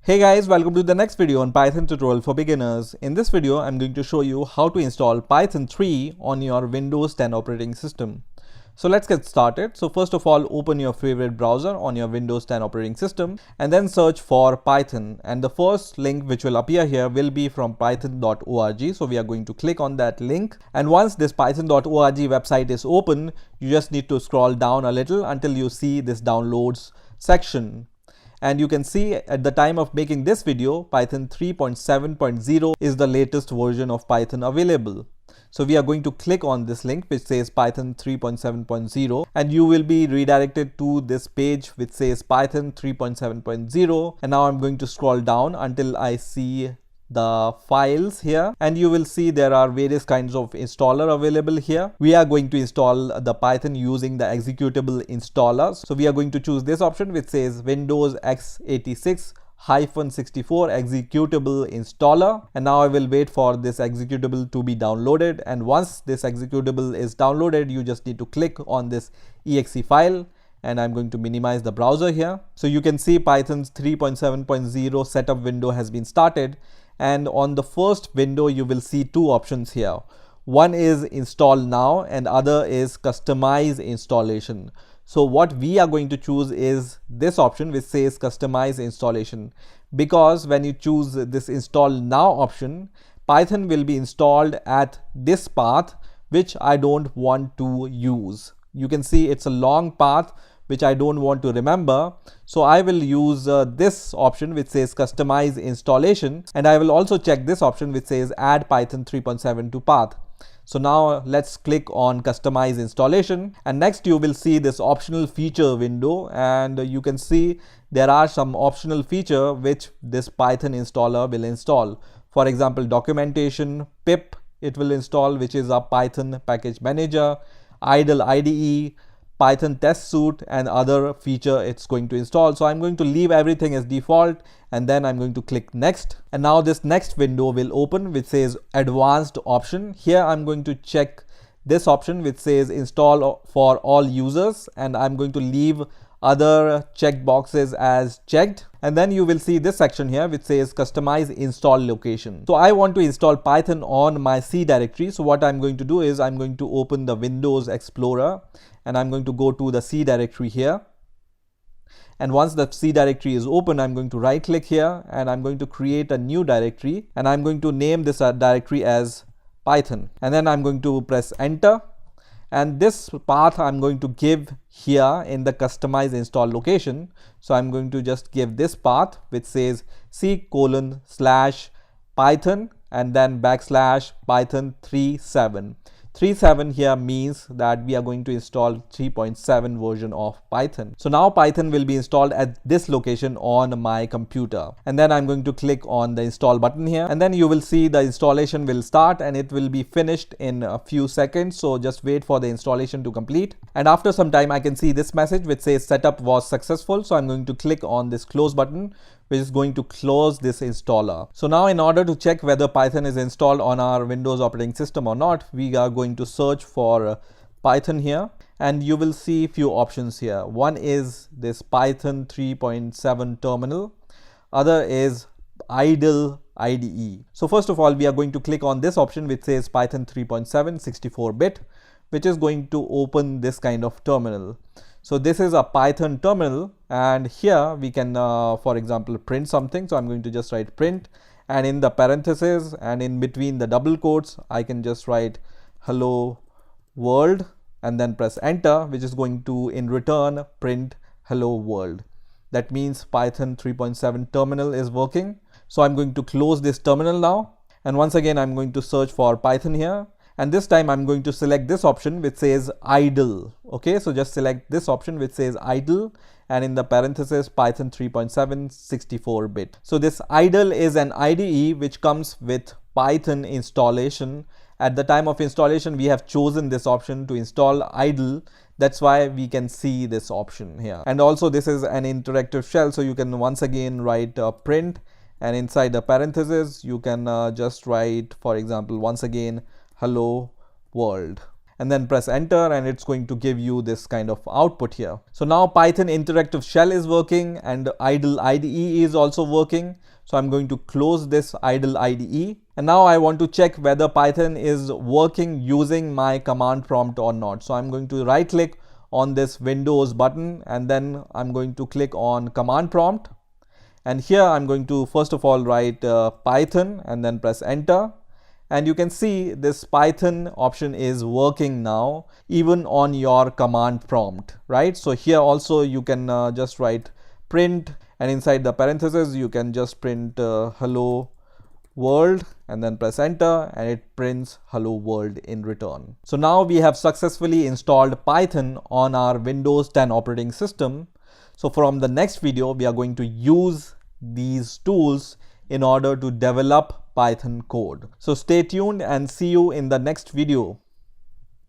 Hey guys, welcome to the next video on Python tutorial for beginners. In this video, I'm going to show you how to install Python 3 on your Windows 10 operating system. So let's get started. So first of all, open your favorite browser on your Windows 10 operating system and then search for Python. And the first link which will appear here will be from python.org. So we are going to click on that link. And once this python.org website is open, you just need to scroll down a little until you see this downloads section. And you can see at the time of making this video, Python 3.7.0 is the latest version of Python available. So we are going to click on this link which says Python 3.7.0 and you will be redirected to this page which says Python 3.7.0. And now I'm going to scroll down until I see the files here, and you will see there are various kinds of installer available here. We are going to install the Python using the executable installer. So we are going to choose this option which says Windows x86-64 executable installer, and now I will wait for this executable to be downloaded. And once this executable is downloaded, you just need to click on this exe file. And I'm going to minimize the browser here. So you can see Python's 3.7.0 setup window has been started. And on the first window, you will see two options here. One is install now and other is customize installation. So what we are going to choose is this option which says customize installation, because when you choose this install now option, Python will be installed at this path which I don't want to use. You can see it's a long path which I don't want to remember. So I will use this option which says customize installation, and I will also check this option which says add Python 3.7 to path. So now let's click on customize installation, and next you will see this optional feature window, and you can see there are some optional feature which this Python installer will install. For example, documentation, pip it will install, which is a Python package manager, idle IDE, Python test suite, and other feature it's going to install. So I'm going to leave everything as default, and then I'm going to click next. And now this next window will open which says advanced option. Here I'm going to check this option which says install for all users, and I'm going to leave other check boxes as checked. And then you will see this section here which says customize install location. So I want to install Python on my C directory. So what I'm going to do is I'm going to open the Windows Explorer and I'm going to go to the C directory here. And once the C directory is open, I'm going to right click here and I'm going to create a new directory, and I'm going to name this directory as Python, and then I'm going to press enter. And this path I'm going to give here in the customize install location. So I'm going to just give this path which says C:/Python and then \Python 3.7. 3.7 here means that we are going to install 3.7 version of Python. So now Python will be installed at this location on my computer, and then I'm going to click on the install button here, and then you will see the installation will start and it will be finished in a few seconds. So just wait for the installation to complete, and after some time I can see this message which says setup was successful. So I'm going to click on this close button which is going to close this installer. So now in order to check whether Python is installed on our Windows operating system or not, we are going to search for Python here, and you will see few options here. One is this Python 3.7 terminal, other is idle IDE. So first of all, we are going to click on this option which says Python 3.7 64-bit, which is going to open this kind of terminal. So this is a Python terminal, and here we can for example print something. So I'm going to just write print, and in the parentheses and in between the double quotes I can just write hello world and then press enter, which is going to in return print hello world. That means Python 3.7 terminal is working. So I'm going to close this terminal now, and once again I'm going to search for Python here. And this time I'm going to select this option which says idle. Okay, so just select this option which says idle, and in the parentheses Python 3.7 64-bit. So this idle is an IDE which comes with Python installation. At the time of installation, we have chosen this option to install idle. That's why we can see this option here. And also this is an interactive shell. So you can once again write print, and inside the parentheses you can just write, for example, once again hello world. and then press enter, and it's going to give you this kind of output here. So now Python interactive shell is working and idle IDE is also working. So I'm going to close this idle IDE, and now I want to check whether Python is working using my command prompt or not. So I'm going to right click on this Windows button, and then I'm going to click on command prompt, and here I'm going to first of all write Python and then press enter. And you can see this Python option is working now even on your command prompt, right? So here also you can just write print, and inside the parentheses you can just print hello world, and then press enter, and it prints hello world in return. So now we have successfully installed Python on our Windows 10 operating system. So from the next video we are going to use these tools in order to develop Python code. So stay tuned and see you in the next video.